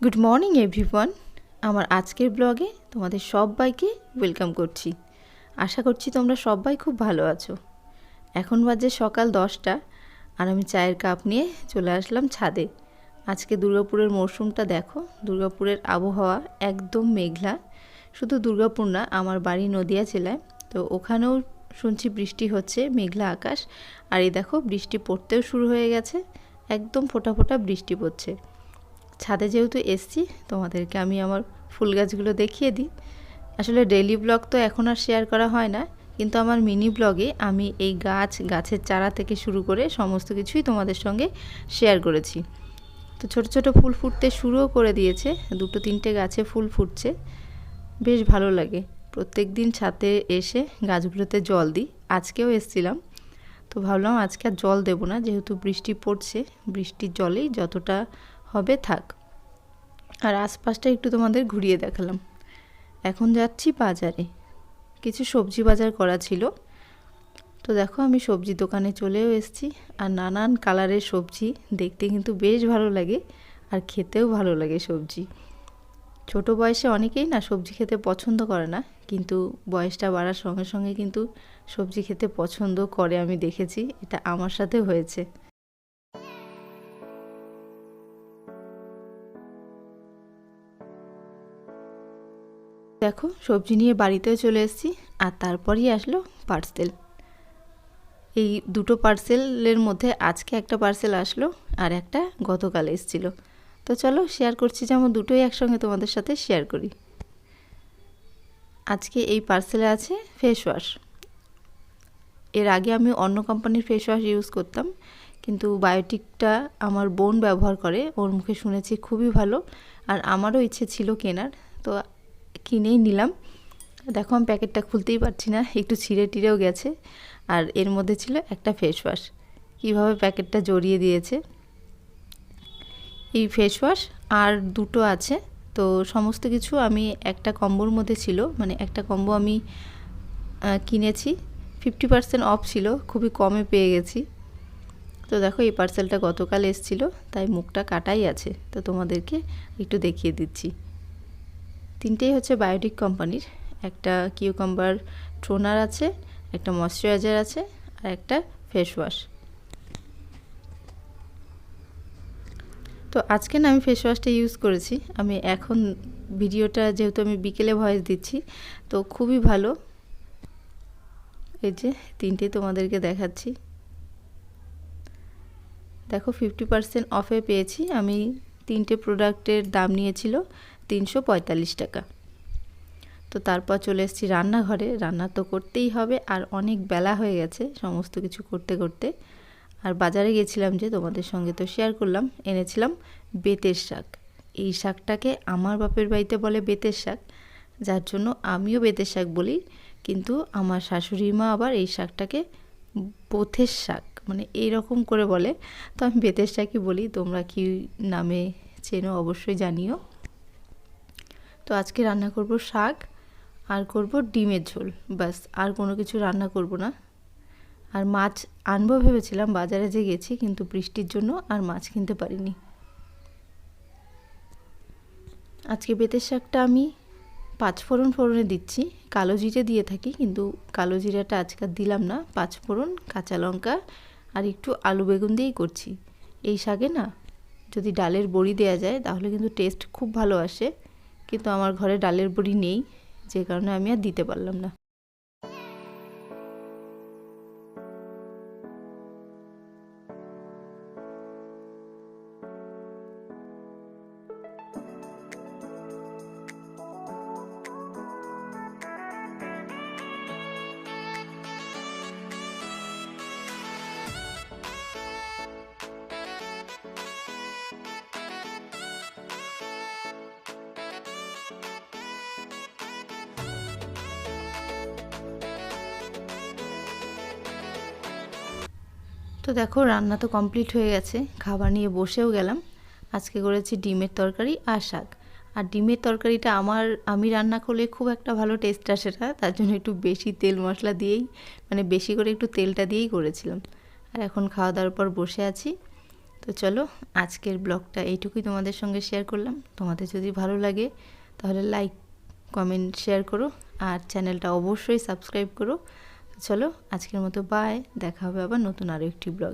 Good morning everyone. আমার আজকের ব্লগে তোমাদের সবাইকে ওয়েলকাম করছি। আশা করছি তোমরা সবাই খুব ভালো আছো। এখন বাজে সকাল 10টা আর আমি চায়ের কাপ নিয়ে চলে আসলাম ছাদে। আজকে দুর্গাপুরের মরশুমটা দেখো। দুর্গাপুরের আবহাওয়া একদম মেঘলা। শুধু দুর্গাপুর না, আমার বাড়ি নদিয়া জেলায়, তো ওখানেও শুনছি বৃষ্টি হচ্ছে, মেঘলা আকাশ। আর এই দেখো বৃষ্টি পড়তেও শুরু হয়ে গেছে, একদম ফোঁটা ফোঁটা বৃষ্টি পড়ছে। ছাদে যেহেতু এসছি, তোমাদেরকে আমি আমার ফুল গাছগুলো দেখিয়ে দিই। আসলে ডেইলি ব্লগ তো এখন আর শেয়ার করা হয় না, কিন্তু আমার মিনি ব্লগে আমি এই গাছের চারা থেকে শুরু করে সমস্ত কিছুই তোমাদের সঙ্গে শেয়ার করেছি। তো ছোট ছোট ফুল ফুটতে শুরুও করে দিয়েছে, 2-3টে গাছে ফুল ফুটছে, বেশ ভালো লাগে। প্রত্যেক দিন ছাদে এসে গাছগুলোতে জল দিই, আজকেও এসছিলাম। তো ভাবলাম আজকে আর জল দেবো না, যেহেতু বৃষ্টি পড়ছে, বৃষ্টির জলেই যতটা হবে থাক। আর আশপাশটা একটু তোমাদের ঘুরিয়ে দেখালাম। এখন যাচ্ছি বাজারে, কিছু সবজি বাজার করা ছিল। তো দেখো আমি সবজি দোকানে চলেও এসেছি। আর নানান কালারের সবজি দেখতে কিন্তু বেশ ভালো লাগে, আর খেতেও ভালো লাগে সবজি। ছোট বয়সে অনেকেই না সবজি খেতে পছন্দ করে না, কিন্তু বয়সটা বাড়ার সঙ্গে সঙ্গে কিন্তু সবজি খেতে পছন্দ করে, আমি দেখেছি, এটা আমার সাথে হয়েছে। দেখো সবজি নিয়ে বাড়িতেও চলে এসেছি, আর তারপরই আসলো পার্সেল। এই দুটো পার্সেলের মধ্যে আজকে একটা পার্সেল আসলো, আর একটা গতকাল এসেছিলো। তো চলো শেয়ার করছি, যেমন দুটোই একসঙ্গে তোমাদের সাথে শেয়ার করি। আজকে এই পার্সেলে আছে ফেস ওয়াশ। এর আগে আমি অন্য কোম্পানির ফেস ওয়াশ ইউজ করতাম, কিন্তু বায়োটিকটা আমার বোন ব্যবহার করে, ওর মুখে শুনেছি খুবই ভালো, আর আমারও ইচ্ছে ছিল কেনার, তো কিনেই নিলাম। দেখো আমি প্যাকেটটা খুলতেই পারছি না, একটু ছিঁড়ে টিড়েও গেছে। আর এর মধ্যে ছিল একটা ফেস ওয়াশ, কীভাবে প্যাকেটটা জড়িয়ে দিয়েছে। এই ফেস ওয়াশ আর দুটো আছে, তো সমস্ত কিছু আমি একটা কম্বোর মধ্যে ছিল, মানে একটা কম্বো আমি কিনেছি, 50% অফ ছিল, খুবই কমে পেয়ে গেছি। তো দেখো এই পার্সেলটা গতকাল এসেছিল, তাই মুখটা কাটাই আছে, তো তোমাদেরকে একটু দেখিয়ে দিচ্ছি। তিনটেই হচ্ছে বায়োটিক কোম্পানির, একটা কিউকাম্বার টোনার আছে, একটা ময়শ্চারাইজার আছে, আর একটা ফেস ওয়াশ। তো আজকে না আমি ফেস ওয়াশটা ইউজ করেছি। আমি এখন ভিডিওটা যেহেতু আমি বিকেলে ভয়েস দিচ্ছি, তো খুবই ভালো। এই যে তিনটেই তোমাদেরকে দেখাচ্ছি। দেখো 50% অফে পেয়েছি আমি। তিনটে প্রোডাক্টের দাম নিয়েছিল 345 টাকা। তো তারপর চলে এসেছি রান্নাঘরে। রান্না তো করতেই হবে, আর অনেক বেলা হয়ে গেছে সমস্ত কিছু করতে করতে। আর বাজারে গেছিলাম, যে তোমাদের সঙ্গে তো শেয়ার করলাম, এনেছিলাম বেতের শাক। এই শাকটাকে আমার বাপের বাড়িতে বলে বেতের শাক, যার জন্য আমিও বেতের শাক বলি, কিন্তু আমার শাশুড়ি মা আবার এই শাকটাকে বোথের শাক, মানে এইরকম করে বলে। তো আমি বেতের শাকই বলি, তোমরা কি নামে চেনো অবশ্যই জানিও। তো আজকে রান্না করব শাক, আর করব ডিমের ঝোল, ব্যাস, আর কোনো কিছু রান্না করব না। আর মাছ আনবো ভেবেছিলাম, বাজারে যে গেছি, কিন্তু বৃষ্টির জন্য আর মাছ কিনতে পারিনি। আজকে বেতের শাকটা আমি 5 ফোড়নে দিচ্ছি, কালো জিরে দিয়ে থাকি, কিন্তু কালো জিরাটা আজকে দিলাম না। 5 ফোড়ন, কাঁচা লঙ্কা আর একটু আলু বেগুন দিয়েই করছি। এই শাকে না যদি ডালের বড়ি দেওয়া যায় তাহলে কিন্তু টেস্ট খুব ভালো আসে, কিন্তু আমার ঘরে ডালের বড়ি নেই, যে কারণে আমি আর দিতে পারলাম না। তো দেখো রান্না তো কমপ্লিট হয়ে গেছে, খাবার নিয়ে বসেও গেলাম। আজকে করেছি ডিমের তরকারি আর শাক। আর ডিমের তরকারিটা আমি রান্না করলে খুব একটা ভালো টেস্ট আসে না, তার জন্য একটু বেশি তেল মশলা দিয়েই, মানে বেশি করে একটু তেলটা দিয়েই করেছিলাম। আর এখন খাওয়া দাওয়ার পর বসে আছি। তো চলো আজকের ব্লগটা এইটুকুই তোমাদের সঙ্গে শেয়ার করলাম। তোমাদের যদি ভালো লাগে তাহলে লাইক কমেন্ট শেয়ার করো আর চ্যানেলটা অবশ্যই সাবস্ক্রাইব করো। চলো আজকের মতো বাই, দেখা হবে আবার নতুন আরও একটি ব্লগে।